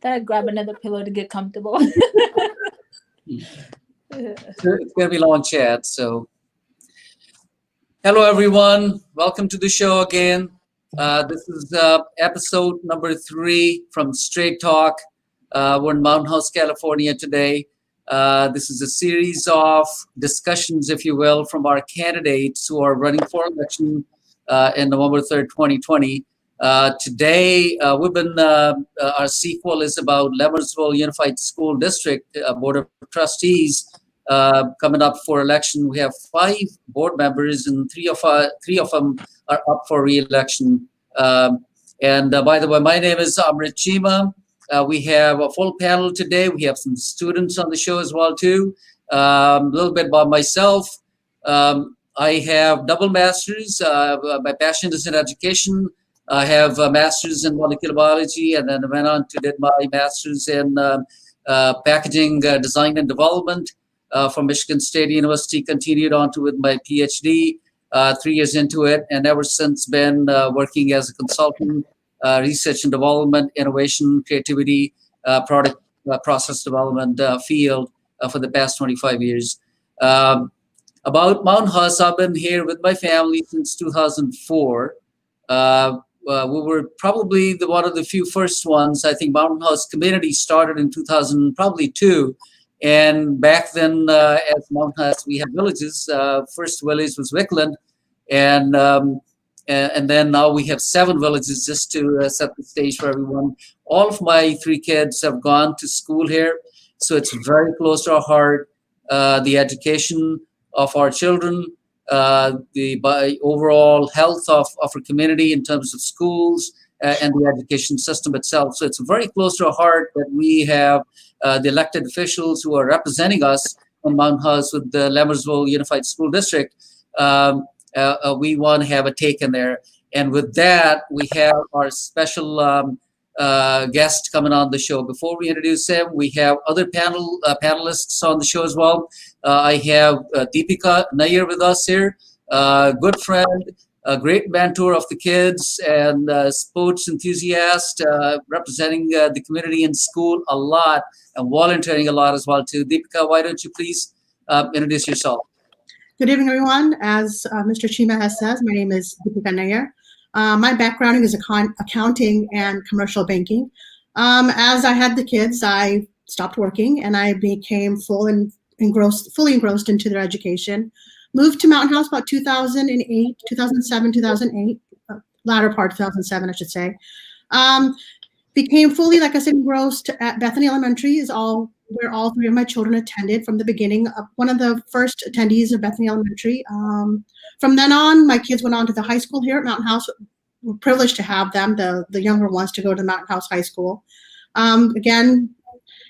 Then I grab another pillow to get comfortable. It's going to be a long chat. So, hello, everyone. Welcome to the show again. This is episode number 3 from Straight Talk. We're in Mountain House, California today. This is a series of discussions, if you will, from our candidates who are running for election in November 3rd, 2020. Today, our sequel is about Lemersville Unified School District Board of Trustees coming up for election. We have 5 board members, and three of them are up for re-election. By the way, my name is Amrit Chima. We have a full panel today. We have some students on the show as well too. A little bit about myself. I have double masters. My passion is in education. I have a master's in molecular biology, and then I went on to did my master's in packaging design and development from Michigan State University. Continued on to with my PhD, 3 years into it, and ever since been working as a consultant, research and development, innovation, creativity, product process development field for the past 25 years. About Mountain House, I've been here with my family since 2004. We were probably one of the few first ones. I think Mountain House community started in 2002. And back then, as Mountain House, we had villages. First village was Wickland. And then now we have 7 villages, just to set the stage for everyone. All of my 3 kids have gone to school here. So it's very close to our heart. The education of our children, the overall health of our community in terms of schools and the education system itself. So it's very close to our heart that we have the elected officials who are representing us on Mountain House with the Lemersville Unified School District. We want to have a take in there. And with that, we have our special guest coming on the show. Before we introduce him, we have other panelists on the show as well. I have Deepika Nair with us here, good friend, a great mentor of the kids, and sports enthusiast, representing the community in school a lot and volunteering a lot as well too. Deepika, why don't you please introduce yourself? Good evening, everyone. As Mr. Chima has said, my name is Deepika Nair. My background is accounting and commercial banking. As I had the kids, I stopped working and I became fully engrossed into their education. Moved to Mountain House about 2008, 2007, 2008, latter part 2007, I should say. Became fully, like I said, engrossed at Bethany Elementary, is where all 3 of my children attended from the beginning. One of the first attendees of Bethany Elementary. From then on, my kids went on to the high school here at Mountain House. We're privileged to have them, the younger ones, to go to Mountain House High School. Again,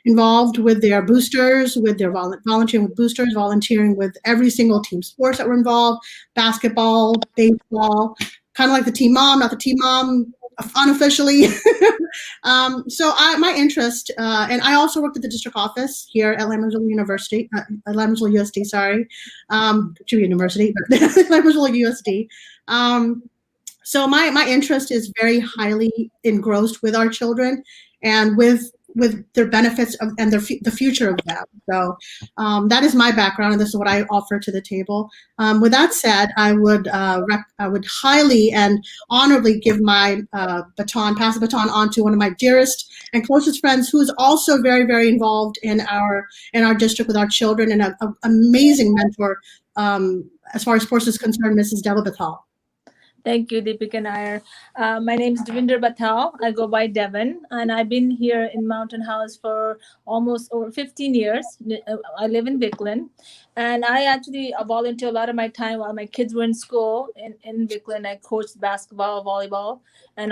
involved with their boosters, with their volunteering with boosters, volunteering with every single team sports that were involved, basketball, baseball, kind of like the team mom, not the team mom, unofficially. So my interest, and I also worked at the district office here at Lemersville University, Lemersville USD, sorry, should be university, but Lemersville USD. So my interest is very highly engrossed with our children and with their benefits and the future of them. So that is my background, and this is what I offer to the table. With that said, I would highly and honorably give my pass the baton on to one of my dearest and closest friends, who is also very, very involved in our district with our children, and an amazing mentor as far as sports is concerned, Mrs. Della Batal. Thank you, Deepika Nair. My name is Devinder Batal. I go by Devin, and I've been here in Mountain House for almost over 15 years. I live in Wickland, and I actually volunteer a lot of my time while my kids were in school in Wickland. I coached basketball, volleyball, and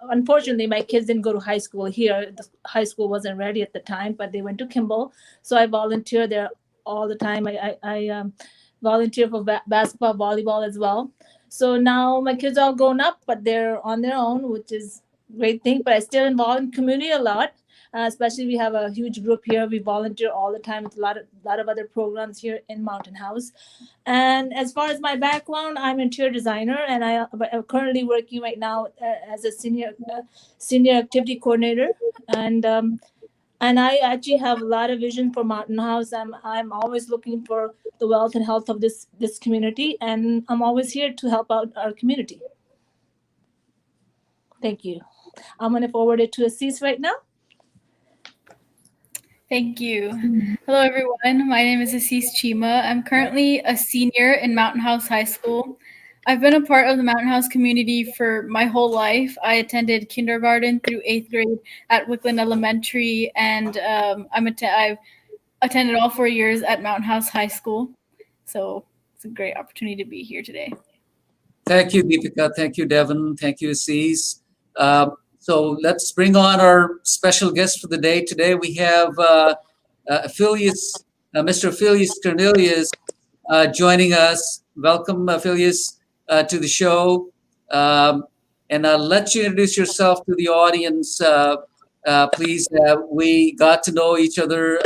unfortunately, my kids didn't go to high school here. The high school wasn't ready at the time, but they went to Kimball, so I volunteer there all the time. I volunteer for basketball, volleyball as well. So now my kids are all grown up, but they're on their own, which is a great thing. But I still involve in community a lot. Especially we have a huge group here. We volunteer all the time with a lot of other programs here in Mountain House. And as far as my background, I'm an interior designer, and I'm currently working right now as a senior activity coordinator and I actually have a lot of vision for Mountain House. I'm always looking for the wealth and health of this community, and I'm always here to help out our community. Thank you. I'm going to forward it to Assis right now. Thank you. Hello, everyone. My name is Assis Chima. I'm currently a senior in Mountain House High School. I've been a part of the Mountain House community for my whole life. I attended kindergarten through 8th grade at Wickland Elementary, and I've attended all 4 years at Mountain House High School. So it's a great opportunity to be here today. Thank you, Deepika. Thank you, Devin. Thank you, Assis. So let's bring on our special guest for the day. Today we have Mr. Ephelius Cornelious joining us. Welcome, Ephelius, to the show. And I'll let you introduce yourself to the audience, please. We got to know each other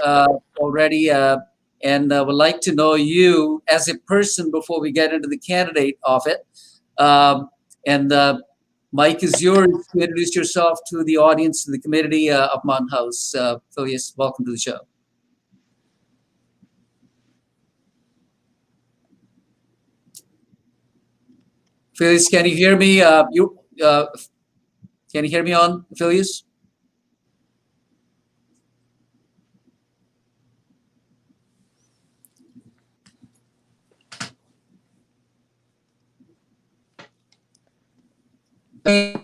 already, and would like to know you as a person before we get into the candidate of it. Mike is yours to introduce yourself to the audience, to the community of Mountain House. Ephelius, welcome to the show. Ephelius, can you hear me? Can you hear me on, Ephelius? I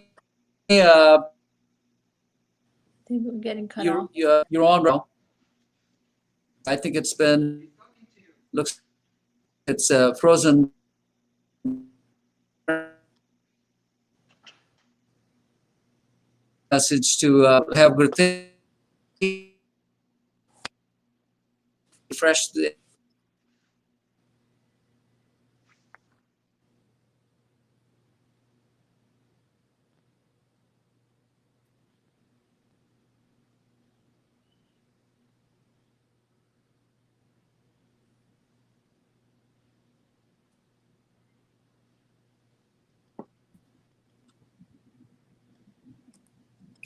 think we're getting cut off. You're on now. I think it's frozen. Message to have good things. Refresh the.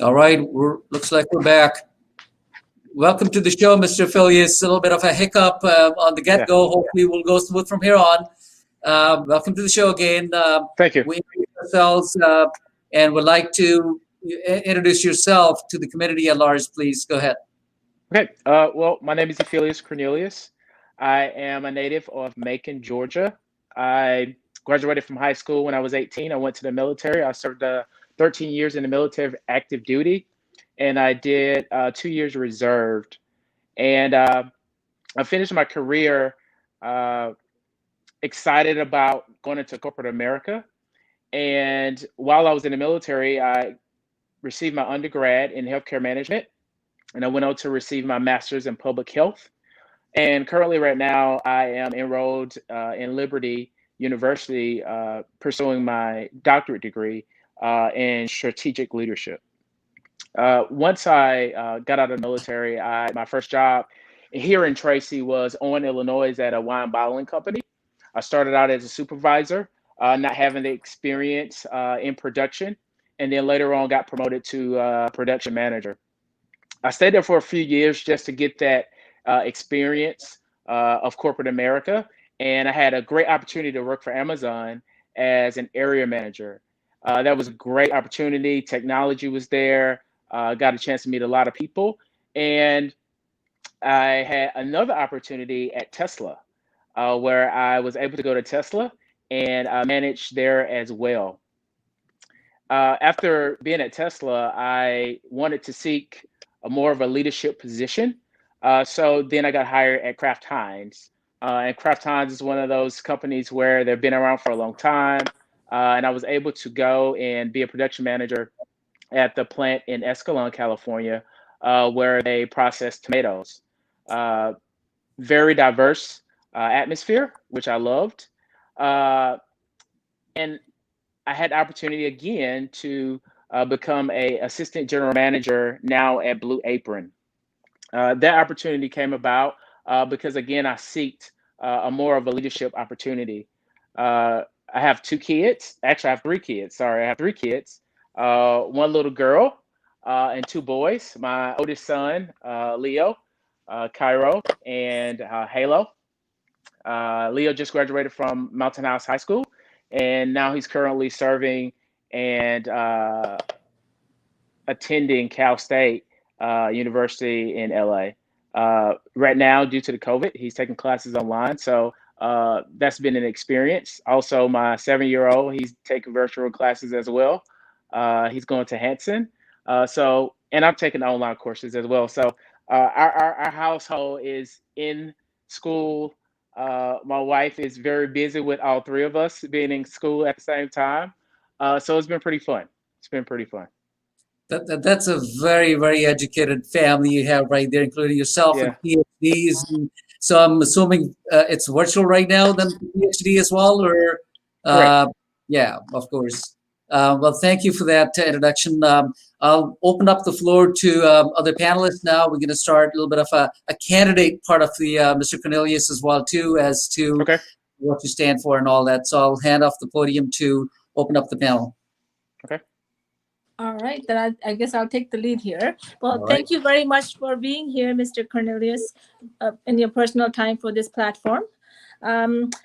All right, looks like we're back. Welcome to the show, Mr. Ephelius. A little bit of a hiccup on the get-go. Yeah. Hopefully we'll go smooth from here on. Welcome to the show again. Thank you. We introduce ourselves and would like to introduce yourself to the community at large, please. Go ahead. Okay. Well, my name is Ephelius Cornelious. I am a native of Macon, Georgia. I graduated from high school when I was 18. I went to the military. I served 13 years in the military active duty, and I did 2 years reserved. And I finished my career excited about going into corporate America. And while I was in the military, I received my undergrad in healthcare management, and I went on to receive my master's in public health. And currently right now, I am enrolled in Liberty University, pursuing my doctorate degree in strategic leadership. Once I got out of the military, my first job here in Tracy was Owen, Illinois, at a wine bottling company. I started out as a supervisor, not having the experience in production, and then later on got promoted to production manager. I stayed there for a few years just to get that experience of corporate America, and I had a great opportunity to work for Amazon as an area manager. That was a great opportunity. Technology was there. Got a chance to meet a lot of people, and I had another opportunity at Tesla, where I was able to go to Tesla and manage there as well. After being at Tesla, I wanted to seek more of a leadership position. So then I got hired at Kraft Heinz. And Kraft Heinz is one of those companies where they've been around for a long time. And I was able to go and be a production manager at the plant in Escalon, California, where they process tomatoes. Very diverse atmosphere, which I loved. And I had the opportunity again to become an assistant general manager now at Blue Apron. That opportunity came about because, again, I seeked a more of a leadership opportunity. I have 2 kids. Actually, I have 3 kids. Sorry, I have 3 kids. One little girl, and two boys. My oldest son, Leo, Cairo, and Halo. Leo just graduated from Mountain House High School, and now he's currently serving and attending Cal State University in LA. Right now, due to the COVID, he's taking classes online. So that's been an experience. Also, my 7-year-old, he's taking virtual classes as well. He's going to Hanson. And I'm taking online courses as well. So our household is in school. My wife is very busy with all three of us being in school at the same time. So it's been pretty fun. It's been pretty fun. That's a very, very educated family you have right there, including yourself and PhDs. And so I'm assuming it's virtual right now, then PhD as well, or yeah, of course. Well, thank you for that introduction. I'll open up the floor to other panelists now. We're going to start a little bit of a candidate part of the Mr. Cornelius as well, too, as to what you stand for and all that. So I'll hand off the podium to open up the panel. Okay. All right, then I guess I'll take the lead here. Well, thank you very much for being here, Mr. Cornelius, in your personal time for this platform.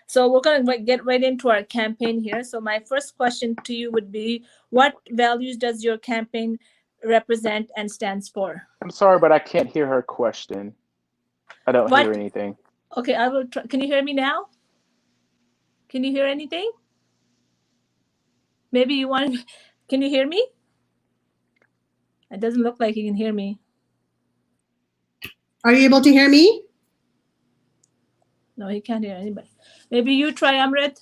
So we're going to get right into our campaign here. So my first question to you would be, what values does your campaign represent and stands for? I'm sorry, but I can't hear her question. I don't hear anything. Okay, I will try. Can you hear me now? Can you hear anything? Maybe you want to, can you hear me? It doesn't look like you can hear me. Are you able to hear me? No, he can't hear anybody. Maybe you try, Amrit.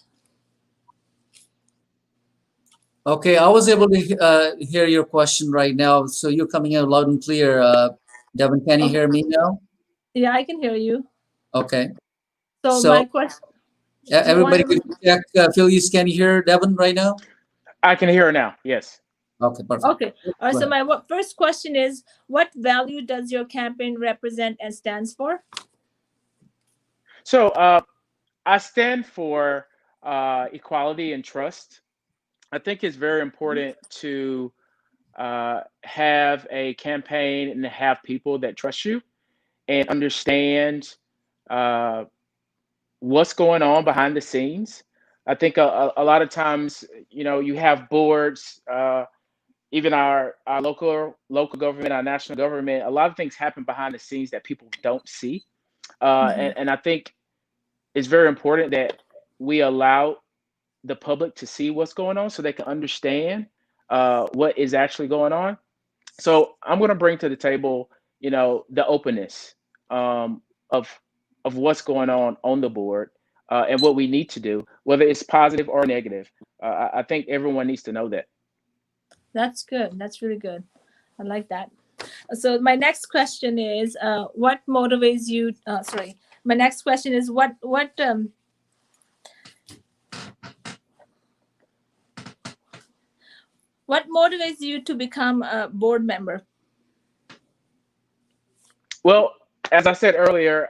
Okay, I was able to hear your question right now. So you're coming in loud and clear. Devin, can you hear me now? Yeah, I can hear you. Okay. So my question. Everybody could check. Ephelius, can you hear Devin right now? I can hear her now. Yes. Okay, perfect. Okay. All right. So my first question is, what value does your campaign represent and stands for? So I stand for equality and trust. I think it's very important to have a campaign and have people that trust you and understand what's going on behind the scenes. I think a lot of times, you have boards, even our local government, our national government, a lot of things happen behind the scenes that people don't see. And I think it's very important that we allow the public to see what's going on so they can understand what is actually going on. So I'm going to bring to the table, the openness of what's going on the board and what we need to do, whether it's positive or negative. I think everyone needs to know that. That's good. That's really good. I like that. So my next question is, what motivates you? My next question is what motivates you to become a board member? Well, as I said earlier,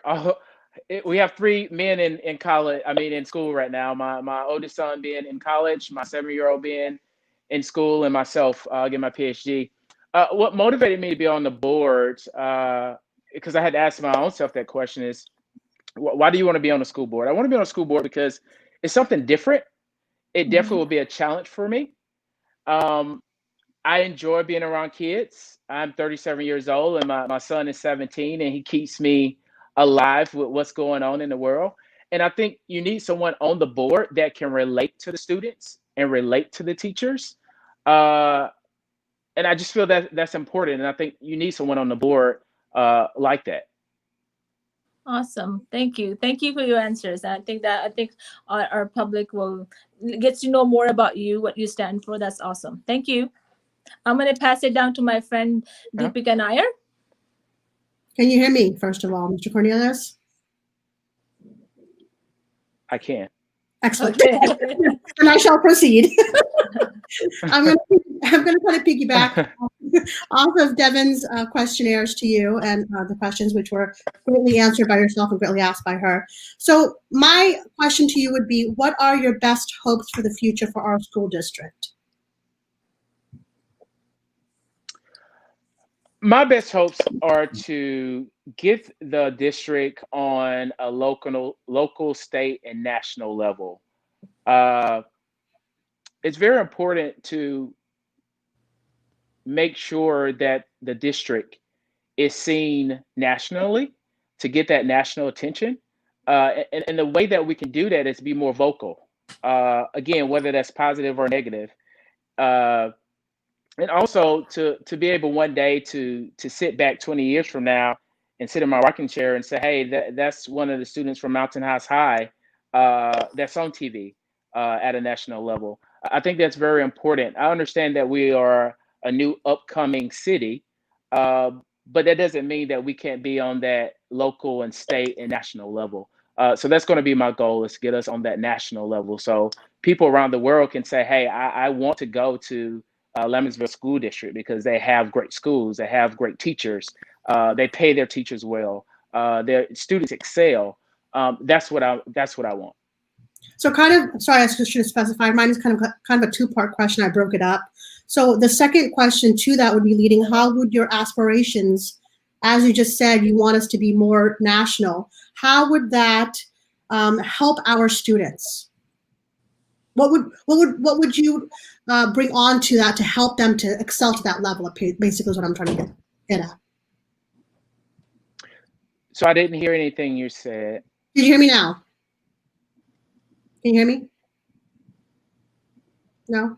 we have 3 men in college. I mean, in school right now. My oldest son being in college, my 7-year-old being in school, and myself getting my PhD. What motivated me to be on the board, because I had to ask my own self that question, is why do you want to be on the school board? I want to be on the school board because it's something different. It definitely will be a challenge for me. I enjoy being around kids. I'm 37 years old and my son is 17, and he keeps me alive with what's going on in the world. And I think you need someone on the board that can relate to the students and relate to the teachers. And I just feel that that's important. And I think you need someone on the board like that. Awesome. Thank you. Thank you for your answers. I think our public will get to know more about you, what you stand for. That's awesome. Thank you. I'm going to pass it down to my friend Deepika Nair. Can you hear me, first of all, Mr. Cornelius? I can. Excellent. Okay. And I shall proceed. I'm going to kind of piggyback off of Devin's questionnaires to you and the questions which were greatly answered by yourself and greatly asked by her. So my question to you would be, what are your best hopes for the future for our school district? My best hopes are to get the district on a local, state, and national level. Uh, it's very important to make sure that the district is seen nationally to get that national attention. And the way that we can do that is be more vocal. Again, whether that's positive or negative. Uh, and also to be able one day to sit back 20 years from now and sit in my rocking chair and say, hey, that's one of the students from Mountain House High that's on TV at a national level. I think that's very important. I understand that we are a new upcoming city, uh, but that doesn't mean that we can't be on that local and state and national level. So that's going to be my goal, is to get us on that national level, so people around the world can say, hey, I want to go to Lemonsville School District because they have great schools, they have great teachers, they pay their teachers well, their students excel. That's what I want. So kind of, sorry, I should have specified. Mine is kind of a two-part question. I broke it up. So the second question to that would be leading, how would your aspirations, as you just said, you want us to be more national, how would that help our students? What would you bring on to that to help them to excel to that level? Basically, is what I'm trying to get at. So I didn't hear anything you said. Did you hear me now? Can you hear me? No?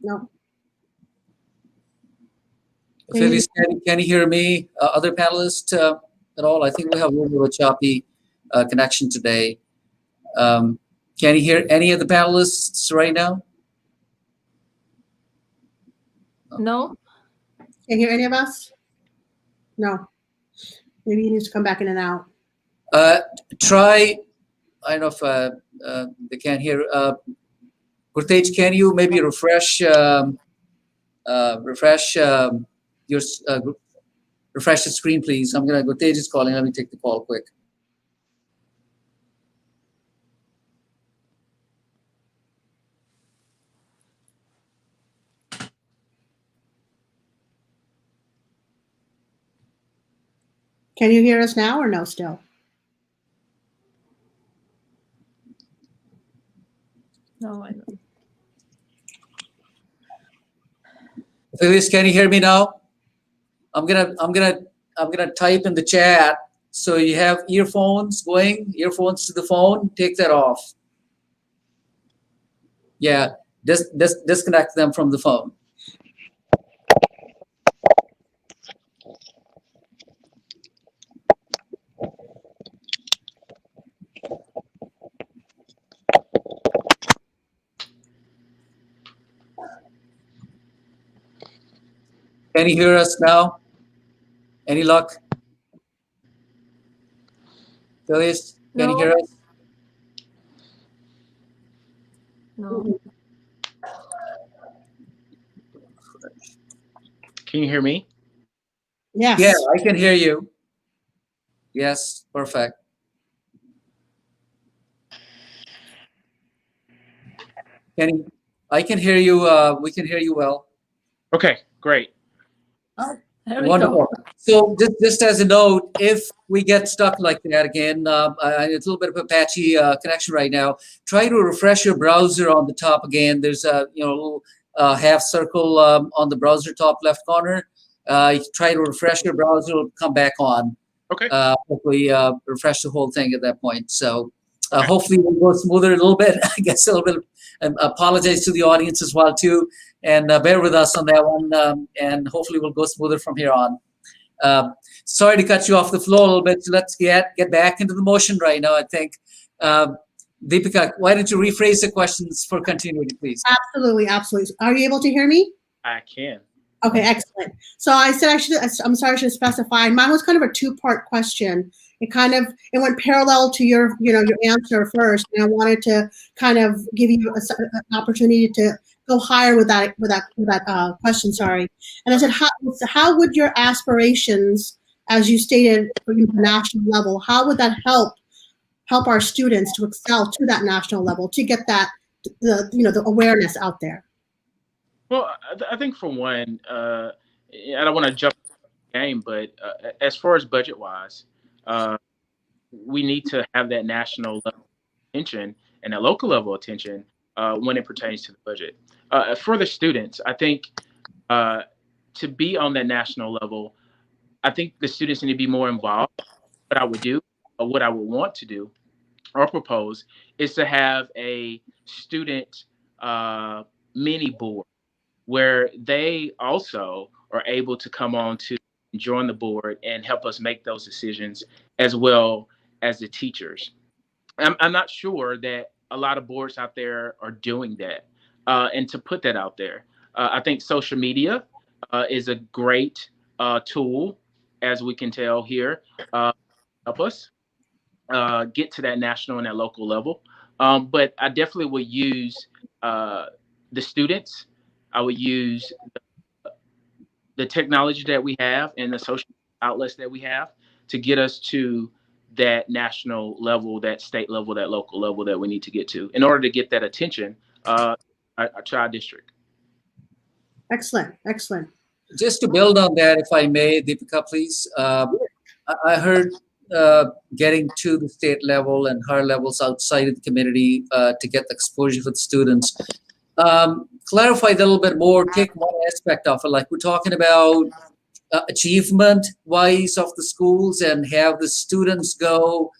No. Ephelius, can you hear me? Other panelists at all? I think we have a little bit of a choppy connection today. Can you hear any of the panelists right now? No. Can't hear any of us? No. Maybe he needs to come back in and out. Try, I don't know if they can't hear. Gurtej, can you maybe refresh refresh the screen, please? Gurtej is calling. Let me take the call quick. Can you hear us now or no still? No, I don't. Ephelius, can you hear me now? I'm gonna type in the chat. So you have earphones earphones to the phone, take that off. Yeah, disconnect them from the phone. Can you hear us now? Any luck? Ephelius, can you hear us? No. Can you hear me? Yes. Yeah, I can hear you. Yes, perfect. I can hear you. We can hear you well. Okay, great. Oh, there we Wonderful. go. So just as a note, if we get stuck like that again, it's a little bit of a patchy connection right now. Try to refresh your browser on the top again. There's a little half circle on the browser top left corner. You try to refresh your browser, it'll come back on. Okay. Hopefully refresh the whole thing at that point. So hopefully we'll go smoother a little bit. I guess a little bit. And apologize to the audience as well too, and bear with us on that one. And hopefully we'll go smoother from here on. Sorry to cut you off the floor a little bit. So let's get back into the motion right now. I think Deepika, why don't you rephrase the questions for continuity, please? Absolutely, absolutely. Are you able to hear me? I can. Okay, excellent. So I said I'm sorry, I should have specified. Mine was kind of a two-part question. It went parallel to your answer first, and I wanted to kind of give you an opportunity to go higher with that question. Sorry. And I said, how would your aspirations, as you stated, for the national level, how would that help our students to excel to that national level, to get that the awareness out there? Well, I think for one, I don't want to jump the game, but as far as budget wise, we need to have that national level attention and that local level attention when it pertains to the budget. For the students, I think to be on that national level, I think the students need to be more involved. What I would do, or what I would want to do, or propose, is to have a student mini board where they also are able to come on to join the board and help us make those decisions as well as the teachers. I'm not sure that a lot of boards out there are doing that. And to put that out there, I think social media is a great tool, as we can tell here, help us get to that national and that local level. But I definitely would use the students. I would use the technology that we have and the social outlets that we have to get us to that national level, that state level, that local level that we need to get to in order to get that attention to our district. Excellent, excellent. Just to build on that, if I may, Deepika, please. I heard getting to the state level and higher levels outside of the community to get the exposure for the students. Clarify a little bit more, take one aspect of it, like we're talking about achievement wise of the schools and have the students go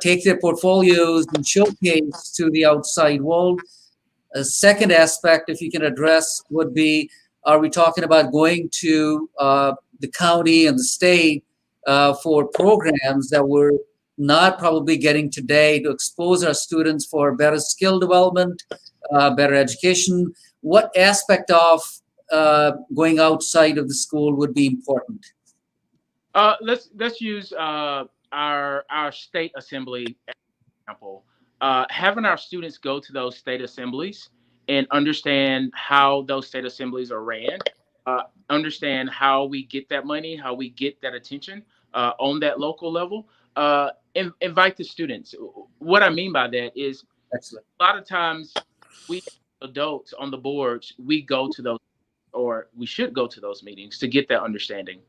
take their portfolios and showcase to the outside world. A second aspect, if you can address, would be, are we talking about going to the county and the state for programs that we're not probably getting today to expose our students for better skill development, better education? What aspect of going outside of the school would be important? Let's use our state assembly example. Having our students go to those state assemblies and understand how those state assemblies are ran, understand how we get that money, how we get that attention on that local level. Invite the students. What I mean by that is, excellent. A lot of times we adults on the boards, we go to those, or we should go to those meetings to get that understanding.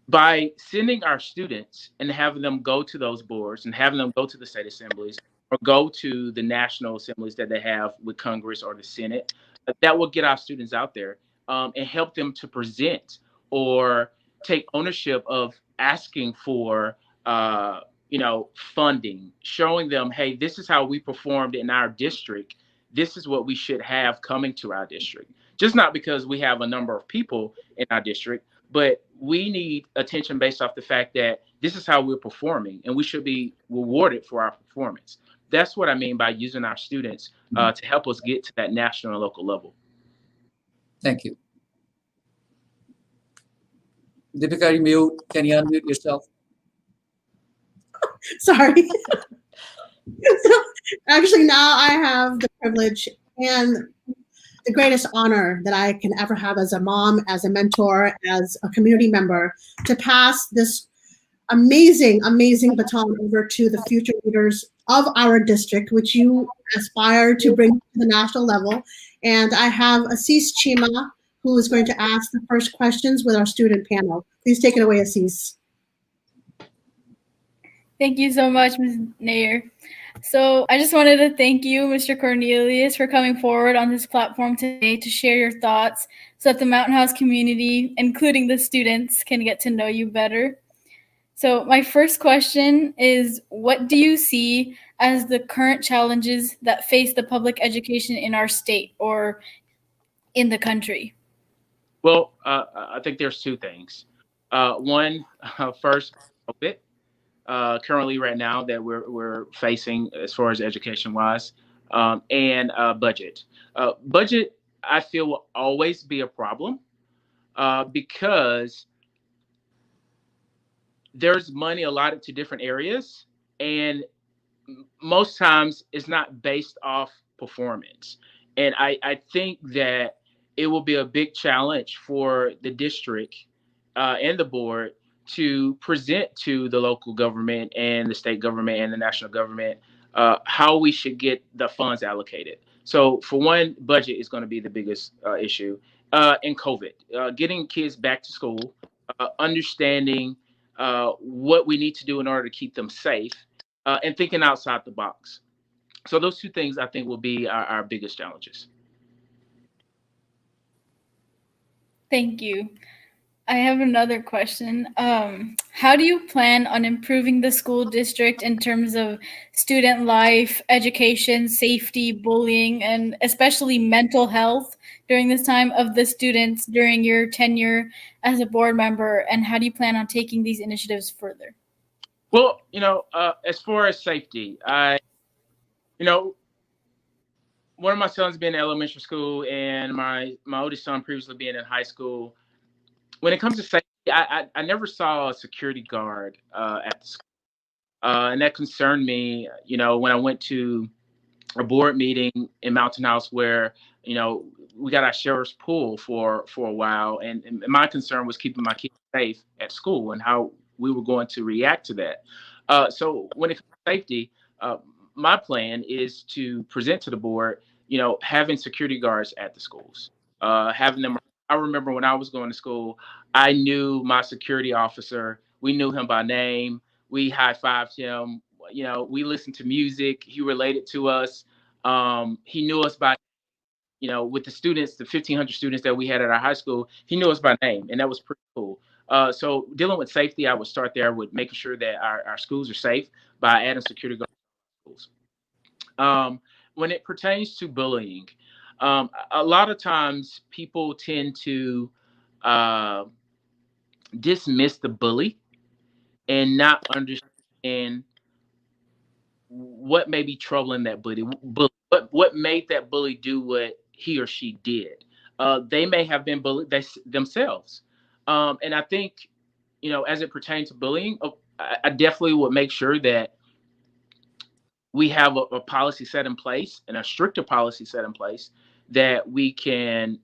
By sending our students and having them go to those boards and having them go to the state assemblies or go to the national assemblies that they have with Congress or the Senate, that will get our students out there and help them to present or take ownership of asking for funding, showing them, hey, this is how we performed in our district. This is what we should have coming to our district. Just not because we have a number of people in our district, but we need attention based off the fact that this is how we're performing and we should be rewarded for our performance. That's what I mean by using our students to help us get to that national and local level. Thank you. Deepika, you mute. Can you unmute yourself? Sorry. So, actually, now I have the privilege and the greatest honor that I can ever have as a mom, as a mentor, as a community member, to pass this amazing, amazing baton over to the future leaders of our district, which you aspire to bring to the national level. And I have Assis Chima, who is going to ask the first questions with our student panel. Please take it away, Assis. Thank you so much, Ms. Nair. So I just wanted to thank you, Mr. Cornelius, for coming forward on this platform today to share your thoughts so that the Mountain House community, including the students, can get to know you better. So my first question is, what do you see as the current challenges that face the public education in our state or in the country? Well, I think there's two things. One, first, COVID. Currently right now that we're facing as far as education wise, and budget. Budget, I feel, will always be a problem because there's money allotted to different areas, and most times it's not based off performance. And I think that it will be a big challenge for the district and the board to present to the local government and the state government and the national government how we should get the funds allocated. So for one, budget is going to be the biggest issue. in COVID, getting kids back to school, understanding what we need to do in order to keep them safe, and thinking outside the box. So those two things I think will be our biggest challenges. Thank you. I have another question. How do you plan on improving the school district in terms of student life, education, safety, bullying, and especially mental health during this time of the students during your tenure as a board member? And how do you plan on taking these initiatives further? Well, as far as safety, one of my sons being in elementary school and my oldest son previously being in high school. When it comes to safety, I never saw a security guard at the school, and that concerned me. When I went to a board meeting in Mountain House where we got our sheriff's pool for a while, and my concern was keeping my kids safe at school and how we were going to react to that. So when it comes to safety, my plan is to present to the board, having security guards at the schools, having them. I remember when I was going to school, I knew my security officer. We knew him by name. We high-fived him. We listened to music. He related to us. He knew us by, with the students, the 1,500 students that we had at our high school, he knew us by name, and that was pretty cool. So dealing with safety, I would start there with making sure that our schools are safe by adding security guards to schools. When it pertains to bullying, a lot of times people tend to dismiss the bully and not understand what may be troubling that bully. What made that bully do what he or she did. They may have been bullied themselves. And I think, as it pertains to bullying, I definitely would make sure that we have a policy set in place and a stricter policy set in place that we can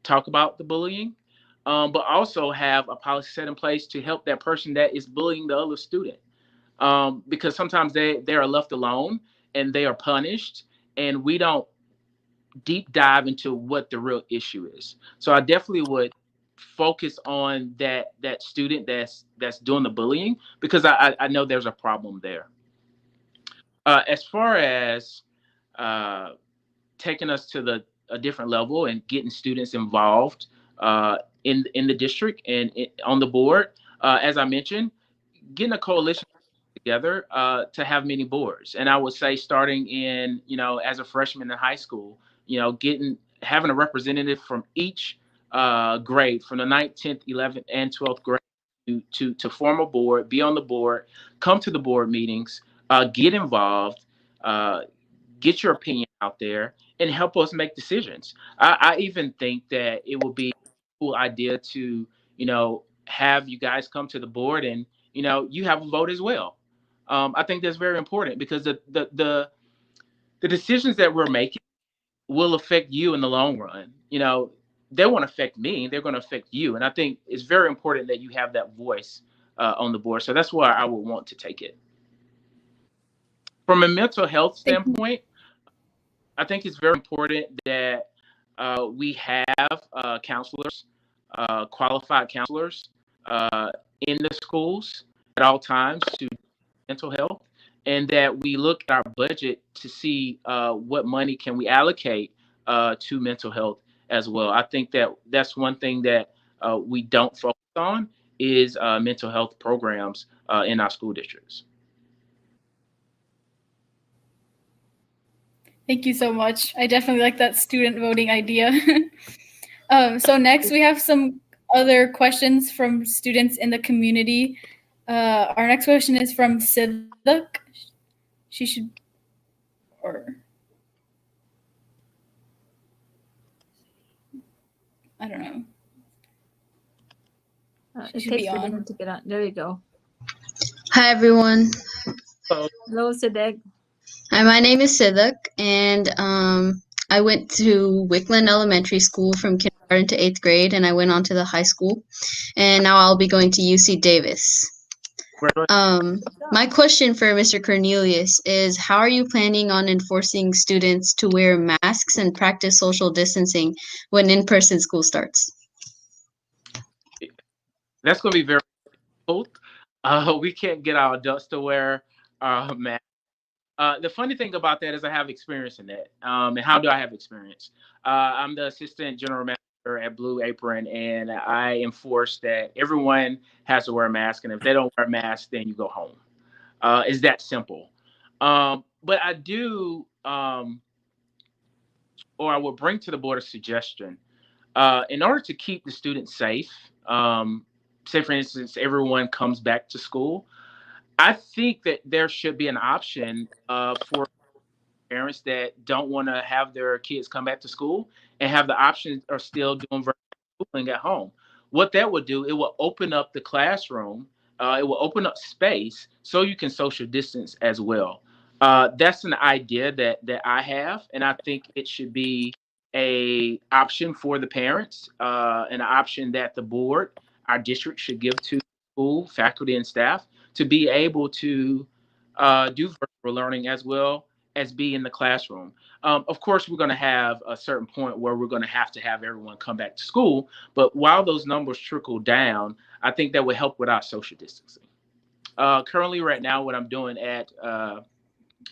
talk about the bullying, but also have a policy set in place to help that person that is bullying the other student. Because sometimes they are left alone and they are punished, and we don't deep dive into what the real issue is. So I definitely would focus on that student that's doing the bullying, because I know there's a problem there. As far as taking us to a different level and getting students involved in the district and on the board, as I mentioned, getting a coalition together to have many boards. And I would say starting in, as a freshman in high school, having a representative from each grade, from the 9th, 10th, 11th, and 12th grade to form a board, be on the board, come to the board meetings, get involved, get your opinion out there, and help us make decisions. I even think that it would be a cool idea to, have you guys come to the board and, you have a vote as well. I think that's very important, because the decisions that we're making will affect you in the long run. They won't affect me, they're going to affect you. And I think it's very important that you have that voice on the board. So that's where I would want to take it. From a mental health standpoint, I think it's very important that we have counselors, qualified counselors in the schools at all times to mental health, and that we look at our budget to see what money can we allocate to mental health as well. I think that's one thing that we don't focus on is mental health programs in our school districts. Thank you so much. I definitely like that student voting idea. So next we have some other questions from students in the community. Our next question is from Siduk. She should, or I don't know. It should takes be a on. minute to get on. There you go. Hi, everyone. Hello, Sidek. Hi, my name is Siduk, and I went to Wickland Elementary School from kindergarten to 8th grade, and I went on to the high school, and now I'll be going to UC Davis. My question for Mr. Cornelius is, how are you planning on enforcing students to wear masks and practice social distancing when in-person school starts? That's going to be very difficult. We can't get our adults to wear masks. The funny thing about that is I have experience in that. And how do I have experience? I'm the assistant general manager at Blue Apron, and I enforce that everyone has to wear a mask. And if they don't wear a mask, then you go home. It's that simple. But I do, or I will bring to the board a suggestion. In order to keep the students safe, say for instance, everyone comes back to school, I think that there should be an option for parents that don't want to have their kids come back to school and have the option of still doing virtual schooling at home. What that would do, it will open up the classroom. It will open up space so you can social distance as well. That's an idea that I have, and I think it should be a option for the parents, an option that the board, our district, should give to school faculty and staff to be able to do virtual learning as well as be in the classroom. Of course, we're going to have a certain point where we're going to have everyone come back to school. But while those numbers trickle down, I think that would help with our social distancing. Currently, right now, what I'm doing at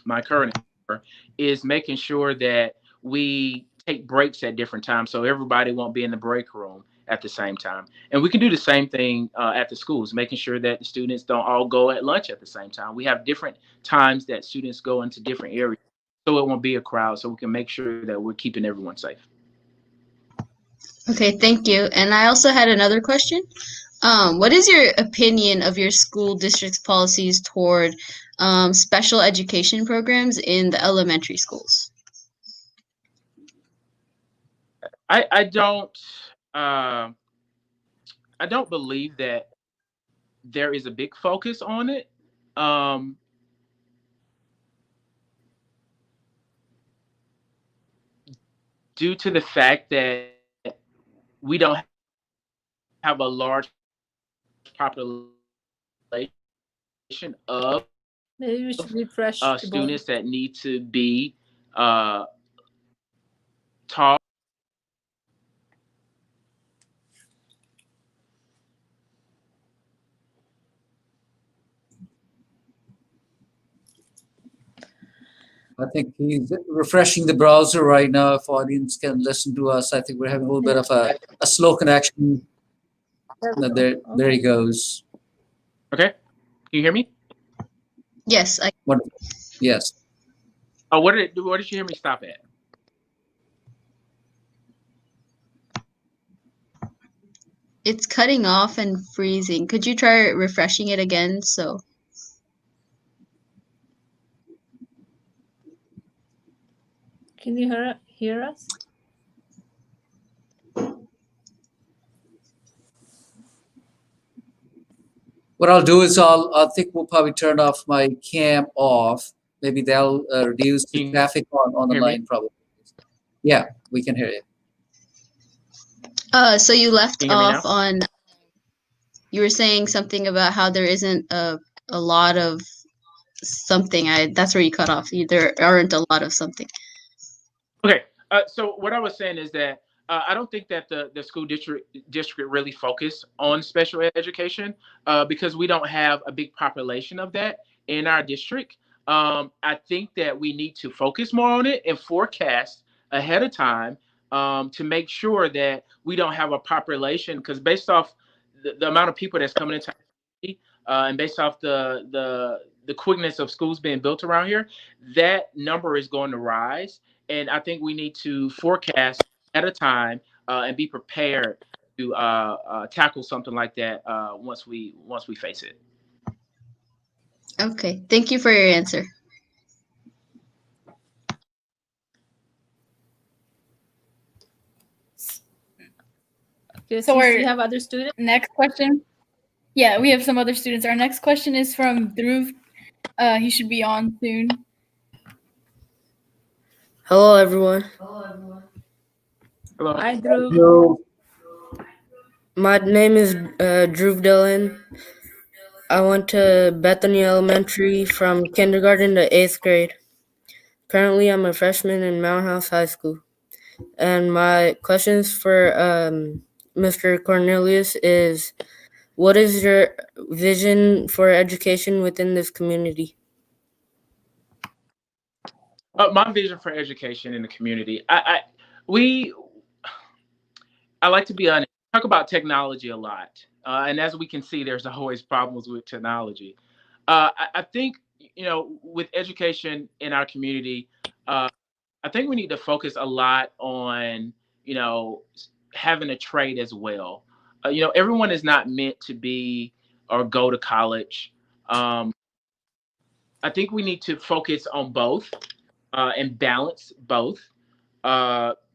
my current employer is making sure that we take breaks at different times so everybody won't be in the break room at the same time. And we can do the same thing at the schools, making sure that the students don't all go at lunch at the same time. We have different times that students go into different areas so it won't be a crowd, so we can make sure that we're keeping everyone safe. Okay, thank you. And I also had another question. What is your opinion of your school district's policies toward special education programs in the elementary schools? I don't believe that there is a big focus on it. Due to the fact that we don't have a large population of Maybe we should refresh the board. students that need to be taught. I think he's refreshing the browser right now. If audience can listen to us, I think we're having a little bit of a slow connection. There he goes. Okay, can you hear me? Yes. Yes. What did you hear me stop at? It's cutting off and freezing. Could you try refreshing it again? So. Can you hear us? What I'll do is I think we'll probably turn off my cam off. Maybe they'll reduce the traffic on the line. Probably. Yeah, we can hear you. So you left off now? on. You were saying something about how there isn't a lot of something. That's where you cut off. There aren't a lot of something. Okay. So what I was saying is that I don't think that the school district really focus on special education because we don't have a big population of that in our district. I think that we need to focus more on it and forecast ahead of time to make sure that we don't have a population, because based off the amount of people that's coming into our community, and based off the quickness of schools being built around here, that number is going to rise. And I think we need to forecast at a time and be prepared to tackle something like that once we face it. Okay, thank you for your answer. Okay, So we have other students. Next question. Yeah, we have some other students. Our next question is from Dhruv. He should be on soon. Hello, everyone. Hello. Hi, Dhruv. Hello. My name is Dhruv Dillon, I went to Bethany Elementary from kindergarten to 8th grade. Currently, I'm a freshman in Mountain House High School. And my questions for Mr. Cornelius is, what is your vision for education within this community? My vision for education in the community. I like to be honest. Talk about technology a lot, and as we can see, there's always problems with technology. I think with education in our community, I think we need to focus a lot on having a trade as well. Everyone is not meant to be or go to college. Um, I think we need to focus on both and balance both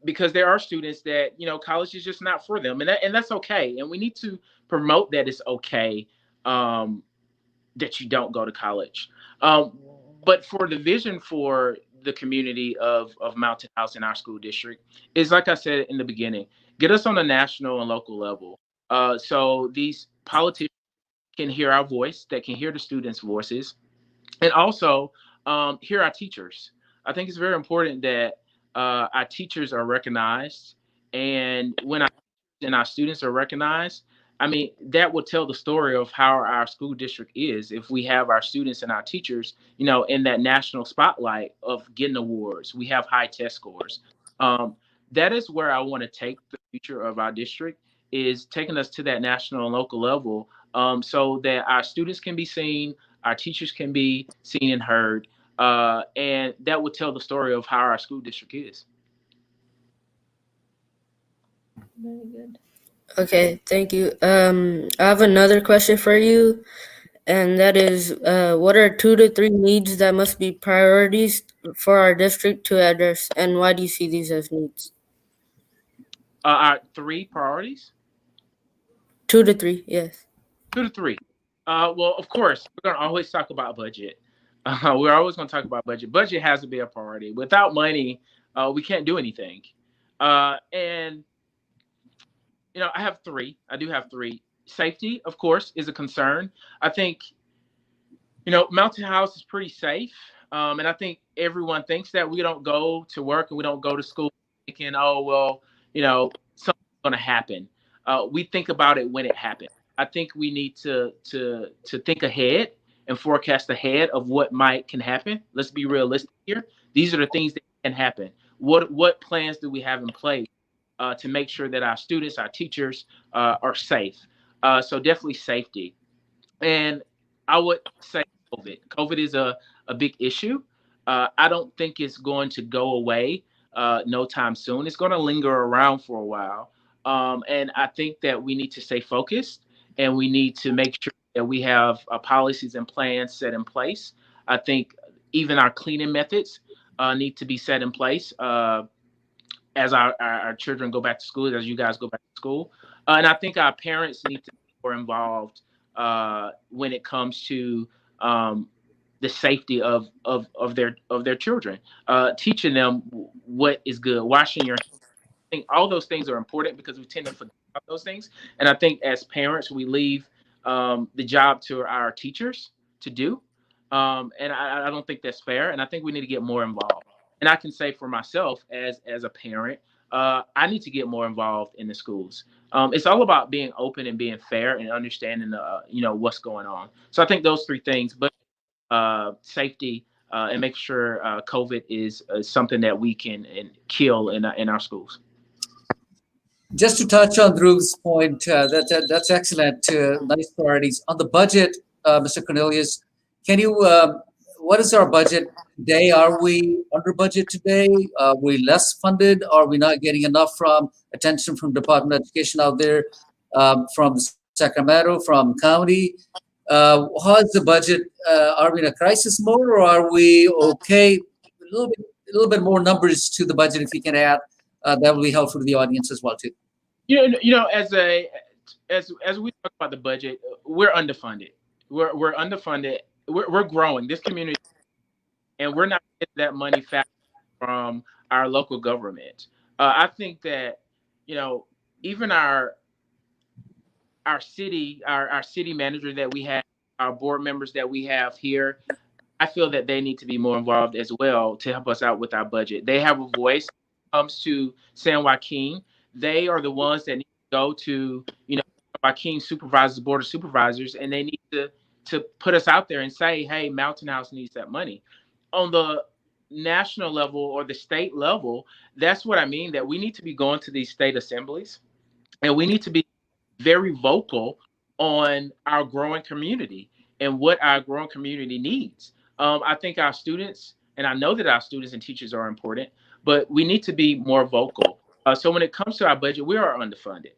because there are students that college is just not for them, and that's okay. And we need to promote that it's okay that you don't go to college. Um, but for the vision for the community of Mountain House in our school district is, like I said in the beginning, get us on a national and local level. So these politicians can hear our voice, that can hear the students' voices, and also hear our teachers. I think it's very important that our teachers are recognized, and when our students are recognized, I mean that will tell the story of how our school district is. If we have our students and our teachers, in that national spotlight of getting awards, we have high test scores. Um, that is where I want to take the future of our district, is taking us to that national and local level, so that our students can be seen, our teachers can be seen and heard, and that would tell the story of how our school district is. Very good. Okay, thank you. I have another question for you, and that is, what are 2 to 3 needs that must be priorities for our district to address, and why do you see these as needs? Our three priorities. 2 to 3, yes. 2 to 3. Well, of course, we're going to always talk about budget. We're always going to talk about budget. Budget has to be a priority. Without money, we can't do anything. And I have three. I do have three. Safety, of course, is a concern. I think Mountain House is pretty safe. And I think everyone thinks that we don't go to work and we don't go to school thinking, oh, well, something's going to happen. We think about it when it happens. I think we need to think ahead and forecast ahead of what can happen. Let's be realistic here. These are the things that can happen. What plans do we have in place to make sure that our students, our teachers are safe? So definitely safety. And I would say COVID. COVID is a big issue. I don't think it's going to go away no time soon. It's going to linger around for a while. And I think that we need to stay focused, and we need to make sure that we have policies and plans set in place. I think even our cleaning methods need to be set in place as our children go back to school, as you guys go back to school. And I think our parents need to be more involved when it comes to the safety of their children, teaching them what is good, washing your hands. I think all those things are important because we tend to forget about those things. And I think as parents, we leave the job to our teachers to do. And I don't think that's fair. And I think we need to get more involved. And I can say for myself as a parent, I need to get more involved in the schools. It's all about being open and being fair and understanding what's going on. So I think those three things, but safety and make sure COVID is something that we can kill in our schools. Just to touch on Dhruv's point, that's excellent. Nice priorities on the budget, Mr. Cornelius. Can you? What is our budget today? Are we under budget today? Are we less funded? Are we not getting enough from attention from Department of Education out there, from Sacramento, from county? How is the budget? Are we in a crisis mode, or are we okay? A little bit more numbers to the budget, if you can add. That will be helpful to the audience as well too. As we talk about the budget, we're underfunded. We're underfunded. We're growing this community, and we're not getting that money fast from our local government. I think that even our city manager that we have, our board members that we have here, I feel that they need to be more involved as well to help us out with our budget. They have a voice when it comes to San Joaquin. They are the ones that need to go to, Joaquin supervisors, board of supervisors, and they need to put us out there and say, hey, Mountain House needs that money. On the national level or the state level, that's what I mean, that we need to be going to these state assemblies and we need to be very vocal on our growing community and what our growing community needs. I think our students, and I know that our students and teachers are important, but we need to be more vocal. So when it comes to our budget, we are underfunded.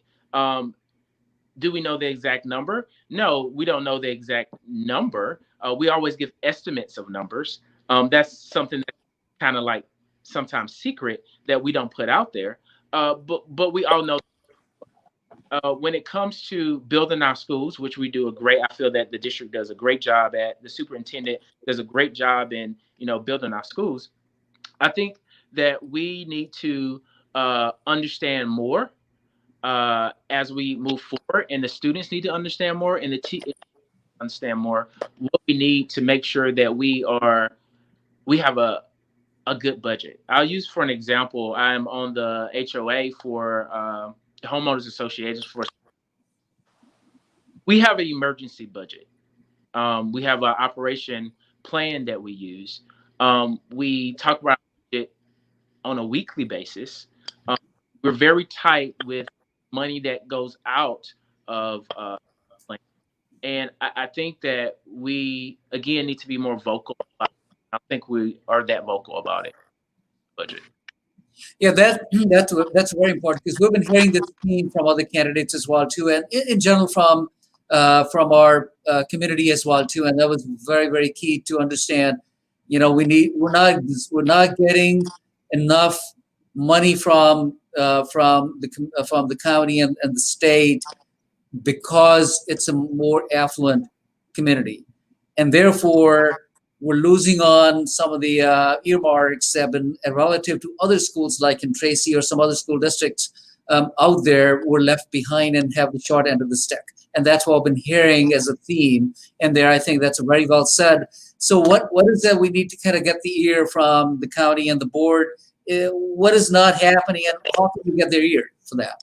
Do we know the exact number? No, we don't know the exact number. We always give estimates of numbers. That's something that's kind of like sometimes secret that we don't put out there. But we all know when it comes to building our schools, which we do I feel that the district does a great job at, the superintendent does a great job in, building our schools. I think that we need to understand more as we move forward, and the students need to understand more, and the teachers understand more what we need to make sure that we have a good budget. I'll use for an example. I'm on the HOA for homeowners associations. We have an emergency budget. We have an operation plan that we use. We talk about it on a weekly basis. We're very tight with money that goes out of plan. And I think that we, again, need to be more vocal about it. I think we are that vocal about it. Budget. Yeah, that's very important because we've been hearing this theme from other candidates as well too, and in general from our community as well too. And that was very, very key to understand. We're not getting enough money from the county and the state because it's a more affluent community, and therefore we're losing on some of the earmarks that have been relative to other schools like in Tracy or some other school districts out there were left behind and have the short end of the stick. And that's what I've been hearing as a theme. And there, I think that's very well said. So what is that we need to kind of get the ear from the county and the board? What is not happening, and how can we get their ear for that?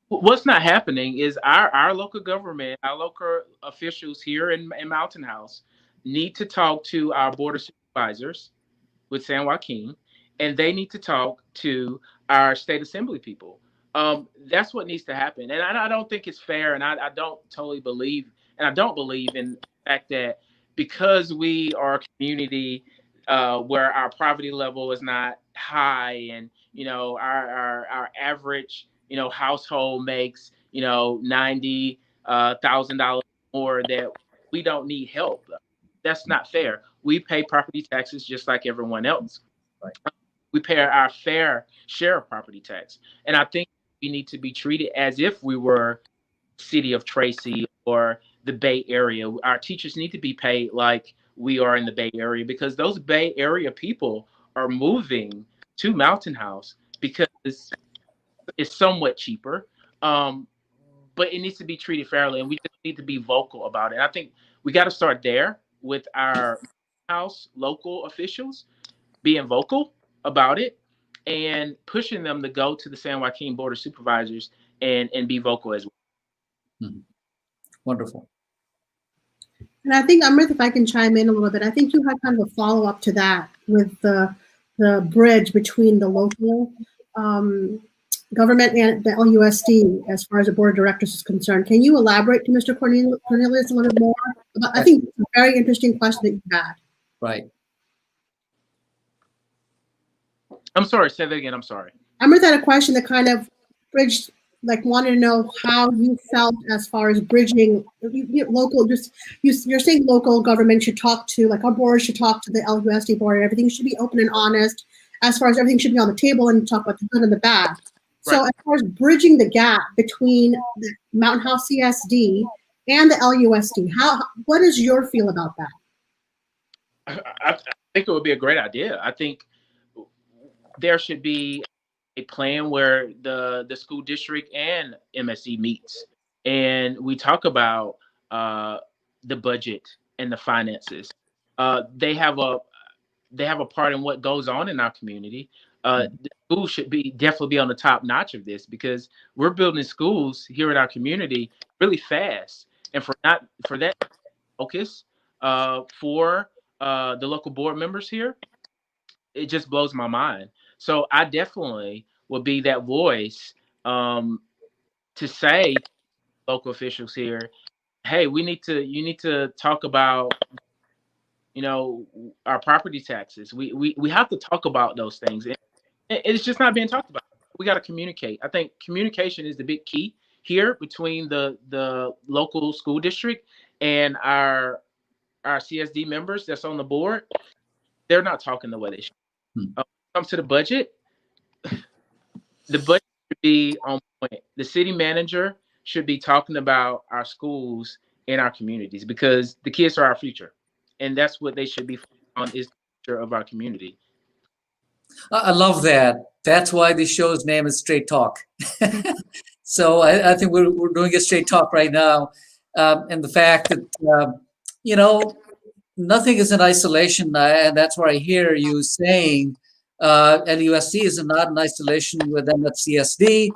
What's not happening is our local government, our local officials here in Mountain House need to talk to our board of supervisors with San Joaquin, and they need to talk to our state assembly people. That's what needs to happen. And I don't think it's fair, and I don't totally believe, and I don't believe in the fact that because we are a community where our poverty level is not high, and our average household makes $90,000 more, that we don't need help. That's not fair. We pay property taxes just like everyone else. Right. We pay our fair share of property tax. And I think we need to be treated as if we were city of Tracy or the Bay Area. Our teachers need to be paid like we are in the Bay Area, because those Bay Area people are moving to Mountain House because it's somewhat cheaper. But it needs to be treated fairly, and we just need to be vocal about it. I think we got to start there with our house local officials being vocal about it and pushing them to go to the San Joaquin Board of Supervisors and be vocal as well. Mm-hmm. Wonderful. And I think, Amrit, if I can chime in a little bit, I think you had kind of a follow-up to that with the bridge between the local government and the LUSD as far as the board of directors is concerned. Can you elaborate to Mr. Cornelius a little bit more? I think it's a very interesting question that you had. Right. I'm sorry, say that again. I'm sorry. Amrit had a question that kind of bridged, like wanted to know how you felt as far as bridging local, you're saying local government should talk to, like our board should talk to the LUSD board, and everything should be open and honest as far as everything should be on the table and talk about the good and the bad. So as far as bridging the gap between the Mountain House CSD and the LUSD, what is your feel about that? I think it would be a great idea. I think there should be a plan where the school district and MSC meets, and we talk about the budget and the finances. They have a part in what goes on in our community. The school should definitely be on the top notch of this, because we're building schools here in our community really fast, and for that focus for the local board members here, it just blows my mind. So I definitely will be that voice to say to local officials here, hey, you need to talk about, our property taxes. We have to talk about those things. And it's just not being talked about. We got to communicate. I think communication is the big key here between the local school district and our CSD members that's on the board. They're not talking the way they should. When it comes to the budget should be on point. The city manager should be talking about our schools and our communities, because the kids are our future, and that's what they should be focused on, is the future of our community. I love that. That's why the show's name is Straight Talk. So I think we're doing a straight talk right now. And the fact that, nothing is in isolation. And that's why I hear you saying LUSD is not in isolation with MFCSD.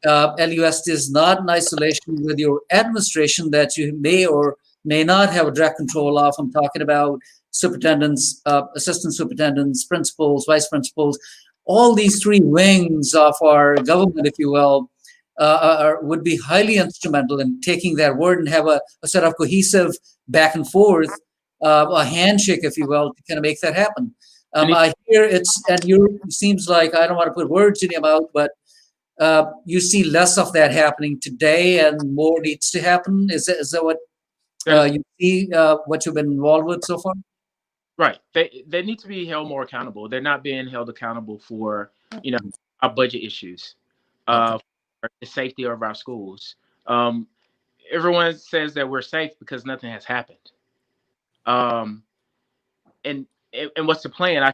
LUSD is not in isolation with your administration that you may or may not have a direct control of. I'm talking about superintendents, assistant superintendents, principals, vice principals. All these three wings of our government, if you will, would be highly instrumental in taking that word and have a sort of cohesive back and forth, a handshake, if you will, to kind of make that happen. I hear it seems like, I don't want to put words in your mouth, but you see less of that happening today and more needs to happen. Is that what you see, what you've been involved with so far? Right. They need to be held more accountable. They're not being held accountable for, our budget issues, for the safety of our schools. Everyone says that we're safe because nothing has happened. And what's the plan? I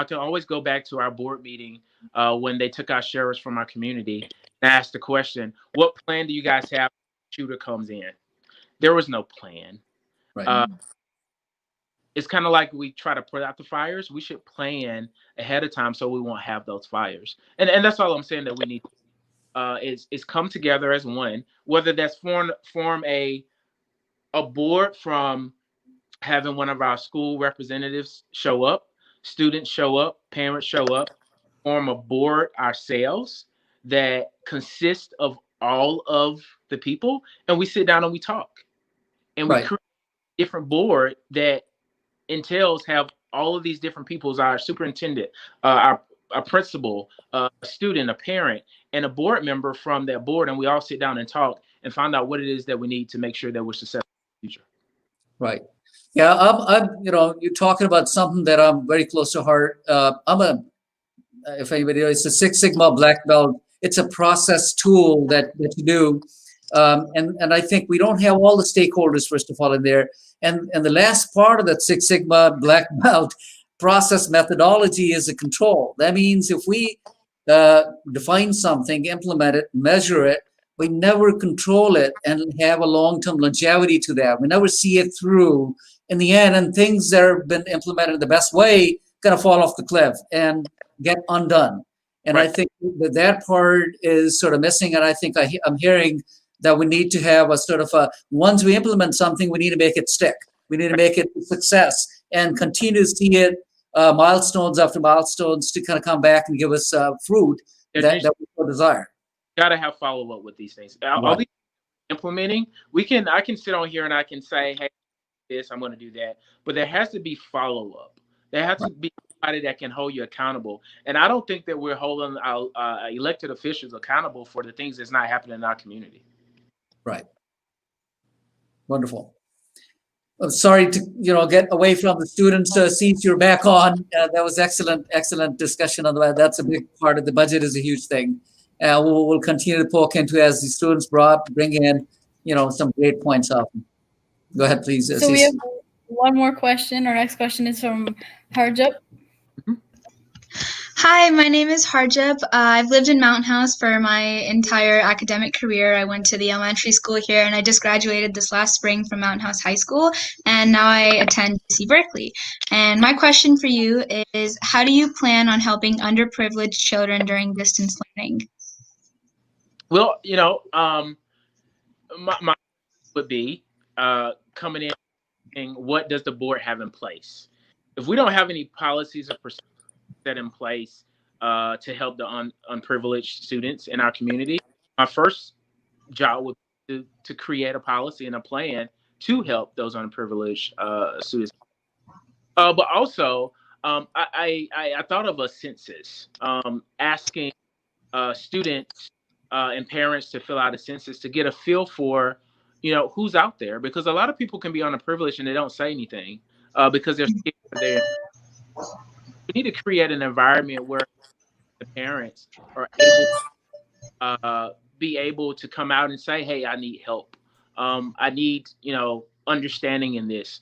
can always go back to our board meeting when they took our sheriffs from our community and asked the question, what plan do you guys have when the shooter comes in? There was no plan. Right. It's kind of like we try to put out the fires. We should plan ahead of time so we won't have those fires. And that's all I'm saying that we need is come together as one, whether that's form a board from having one of our school representatives show up, students show up, parents show up, form a board ourselves that consists of all of the people, and we sit down and we talk. And we create a different board that entails have all of these different people, as our superintendent, our principal, a student, a parent, and a board member from that board, and we all sit down and talk and find out what it is that we need to make sure that we're successful in the future. Right. Yeah, I'm you're talking about something that I'm very close to heart. If anybody knows, it's a Six Sigma black belt. It's a process tool that you do. And I think we don't have all the stakeholders, first of all, in there. And the last part of that Six Sigma black belt process methodology is a control. That means if we define something, implement it, measure it, we never control it and have a long-term longevity to that. We never see it through in the end, and things that have been implemented the best way kind of fall off the cliff and get undone. And I think that part is sort of missing. And I think I'm hearing that we need to have a sort of once we implement something, we need to make it stick. We need to make it a success and continue to see it milestones after milestones to kind of come back and give us fruit that we so desire. Got to have follow up with these things. All these implementing, I can sit on here and I can say, hey, this, I'm going to do that. But there has to be follow up. There has to be somebody that can hold you accountable. And I don't think that we're holding our elected officials accountable for the things that's not happening in our community. Right. Wonderful. I'm sorry to get away from the students' seats. You're back on. That was excellent discussion on that. That's a big part of the budget. Is a huge thing. We'll continue to poke into as the students bring in some great points up. Go ahead, please. So we have one more question. Our next question is from Harjup. Hi, my name is Harjab. I've lived in Mountain House for my entire academic career. I went to the elementary school here, and I just graduated this last spring from Mountain House High School, and now I attend UC Berkeley. And my question for you is, how do you plan on helping underprivileged children during distance learning? Well, my would be coming in saying, what does the board have in place? If we don't have any policies or procedures set in place to help the unprivileged students in our community, my first job would be to create a policy and a plan to help those unprivileged students. But also, I thought of a census, asking students and parents to fill out a census to get a feel for, who's out there, because a lot of people can be underprivileged and they don't say anything because they're scared. We need to create an environment where the parents are able be able to come out and say, hey, I need help. I need, understanding in this.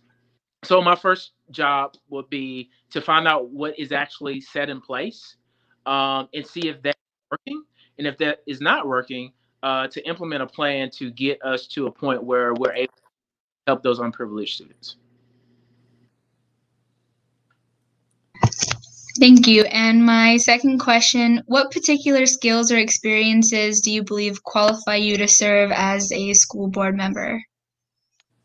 So my first job would be to find out what is actually set in place and see if that's working. And if that is not working, to implement a plan to get us to a point where we're able to help those unprivileged students. Thank you. And my second question, what particular skills or experiences do you believe qualify you to serve as a school board member?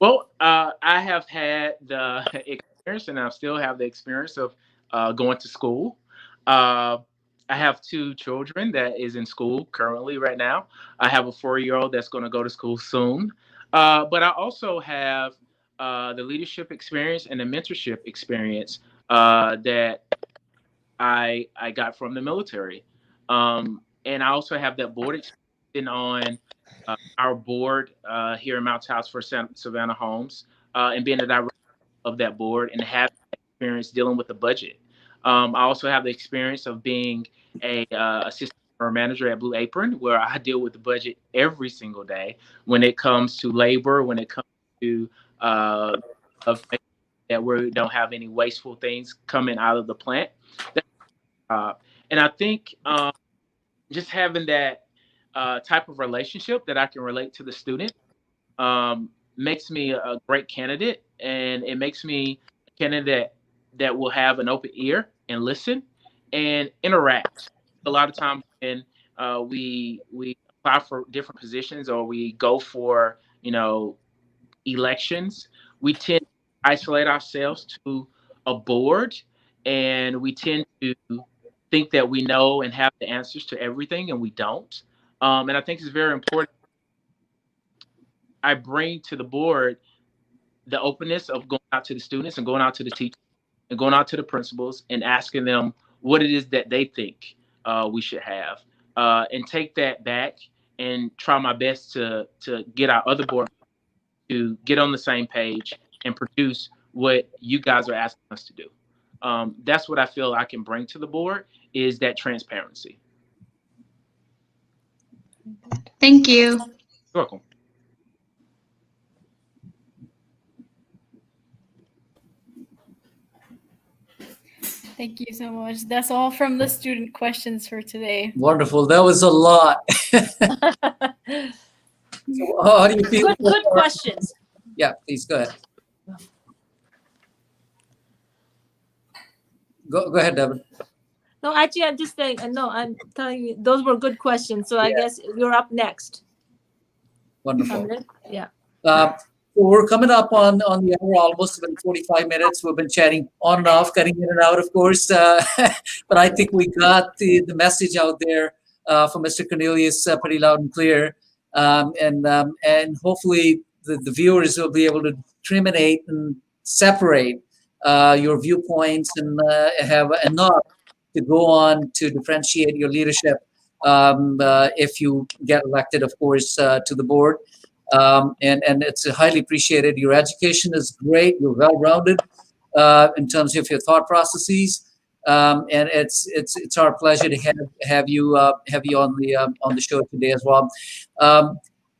Well, I have had the experience, and I still have the experience of going to school. I have 2 children that is in school currently right now. I have a 4-year-old that's going to go to school soon. But I also have the leadership experience and the mentorship experience that I got from the military. And I also have that board experience on our board here in Mount House for Savannah Homes and being the director of that board and have experience dealing with the budget. I also have the experience of being a assistant or manager at Blue Apron, where I deal with the budget every single day when it comes to labor, when it comes to that we don't have any wasteful things coming out of the plant. And I think just having that type of relationship that I can relate to the student makes me a great candidate, and it makes me a candidate that will have an open ear and listen and interact. A lot of times when we apply for different positions or we go for elections, we tend to isolate ourselves to a board, and we tend to think that we know and have the answers to everything, and we don't. And I think it's very important. I bring to the board the openness of going out to the students and going out to the teachers and going out to the principals and asking them what it is that they think we should have, and take that back and try my best to get our other board to get on the same page and produce what you guys are asking us to do. That's what I feel I can bring to the board, is that transparency. Thank you. You're welcome. Thank you so much. That's all from the student questions for today. Wonderful. That was a lot. So, how do you feel? Good questions. Yeah, please go ahead. Go ahead, Devin. No, actually, I'm just saying, no, I'm telling you, those were good questions. So I guess you're up next. Wonderful. Yeah. So we're coming up on the hour, almost about 45 minutes. We've been chatting on and off, cutting in and out, of course. But I think we got the message out there from Mr. Cornelius pretty loud and clear. And hopefully the viewers will be able to discriminate and separate your viewpoints and have enough to go on to differentiate your leadership if you get elected, of course, to the board. And it's highly appreciated. Your education is great. You're well-rounded in terms of your thought processes, and it's our pleasure to have you on the show today as well.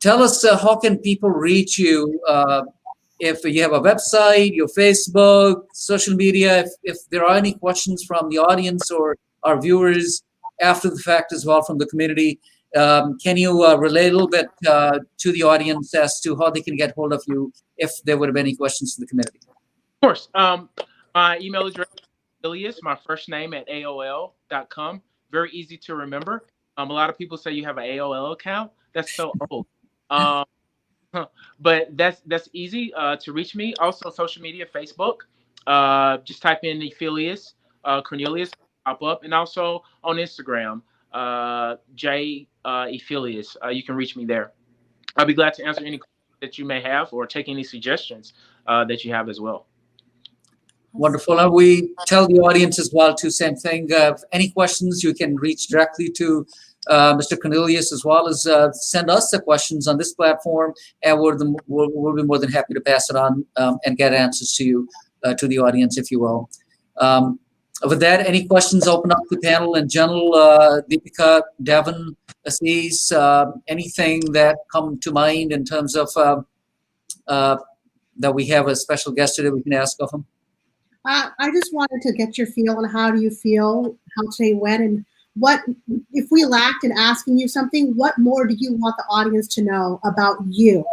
Tell us how can people reach you? If you have a website, your Facebook, social media, if there are any questions from the audience or our viewers after the fact as well from the community. Can you relay a little bit to the audience as to how they can get hold of you if there would have any questions to the community? Of course. My email address is Ephelius, my first name at AOL.com. Very easy to remember. A lot of people say you have an AOL account. That's so old. But that's easy to reach me. Also, social media, Facebook. Just type in Ephelius Cornelius, pop up, and also on Instagram, J Ephelius. You can reach me there. I'll be glad to answer any questions that you may have or take any suggestions that you have as well. Wonderful. And we tell the audience as well to same thing. Any questions, you can reach directly to Mr. Cornelius, as well as send us the questions on this platform, and we'll be more than happy to pass it on and get answers to you, to the audience, if you will. With that, any questions, open up the panel in general. Deepika, Devin, Aziz, anything that come to mind in terms of that we have a special guest today we can ask of him? I just wanted to get your feel on how do you feel, how today went, and what, if we lacked in asking you something, what more do you want the audience to know about you?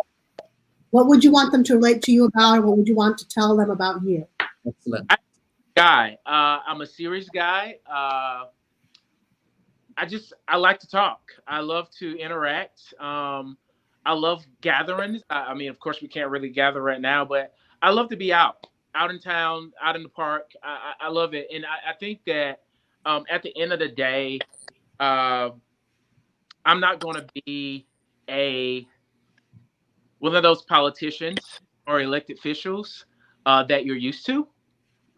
What would you want them to relate to you about, or what would you want to tell them about you? Excellent. I'm a serious guy. I like to talk. I love to interact. I love gatherings. I mean, of course, we can't really gather right now, but I love to be out in town, out in the park. I love it. And I think that at the end of the day, I'm not going to be one of those politicians or elected officials that you're used to.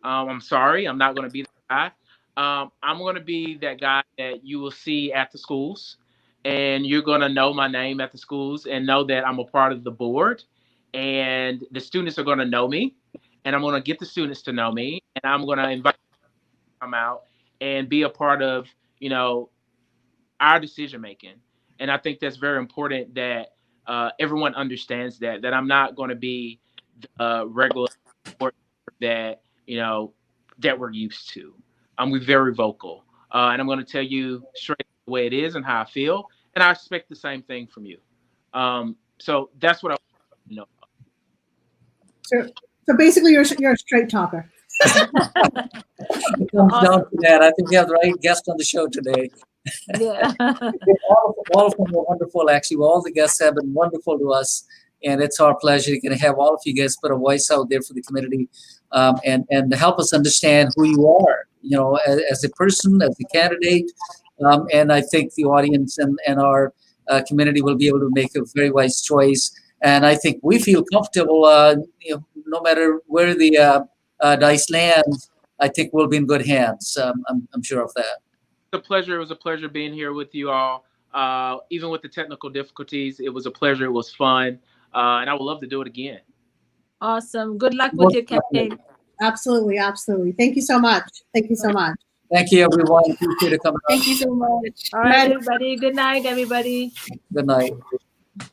I'm sorry, I'm not going to be that guy. I'm going to be that guy that you will see at the schools, and you're going to know my name at the schools and know that I'm a part of the board, and the students are going to know me, and I'm going to get the students to know me, and I'm going to invite them to come out and be a part of, our decision making. And I think that's very important that everyone understands that I'm not going to be the regular that that we're used to. We're very vocal, and I'm going to tell you straight the way it is and how I feel, and I expect the same thing from you. So that's what I want to know. So basically, you're a straight talker. It comes down to that. I think we have the right guest on the show today. Yeah. all of them were wonderful, actually. All the guests have been wonderful to us, and it's our pleasure to have all of you guys put a voice out there for the community, and help us understand who you are, as a person, as a candidate, and I think the audience and our community will be able to make a very wise choice. And I think we feel comfortable, no matter where the dice lands, I think we'll be in good hands. I'm sure of that. It was a pleasure being here with you all. Even with the technical difficulties, it was a pleasure. It was fun. And I would love to do it again. Awesome. Good luck with your campaign. Absolutely. Thank you so much. Thank you so much. Thank you, everyone. Appreciate it coming. Thank you so much. All right, everybody. Good night, everybody. Good night.